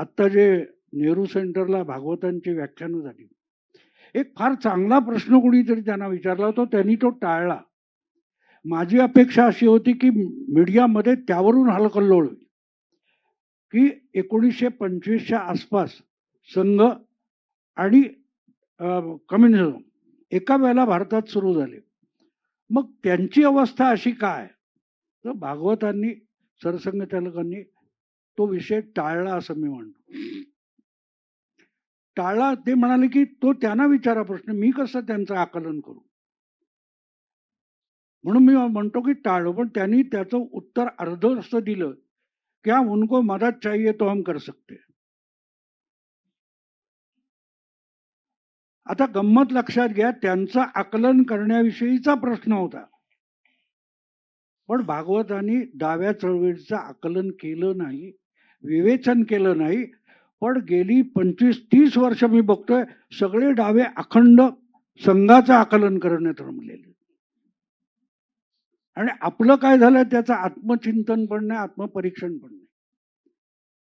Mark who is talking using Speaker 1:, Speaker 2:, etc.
Speaker 1: आत्ता जे नेहरू सेंटरला भागवतांची व्याख्यानं झाली, एक फार चांगला प्रश्न कोणीतरी त्यांना विचारला होता, त्यांनी तो टाळला. माझी अपेक्षा अशी होती की मीडियामध्ये त्यावरून हलकल्लोळ होईल की 1925च्या आसपास संघ आणि कम्युनिझम एका वेळेला भारतात सुरू झाले. मग त्यांची अवस्था अशी काय? तर भागवतांनी, सरसंघचालकांनी तो विषय टाळला असं मी म्हणतो. टाळला. ते म्हणाले की तो त्यांना विचारा प्रश्न, मी कसं त्यांचं आकलन करू? म्हणून मी म्हणतो की टाळलो. पण त्यांनी त्याचं उत्तर अर्धं असं दिलं की हाँ उनको मदद चाहिए तो हम कर सकते हैं. आता गंमत लक्षात घ्या, त्यांचं आकलन करण्याविषयीचा प्रश्न होता. पण भागवतांनी डाव्या चळवळीचं आकलन केलं नाही, विवेचन केलं नाही. पण गेली 25-30 वर्ष मी बघतोय सगळे डावे अखंड संघाचं आकलन करण्यात रमलेले. आणि आपलं काय झालं त्याचं आत्मचिंतन पण नाही, आत्मपरीक्षण पण नाही.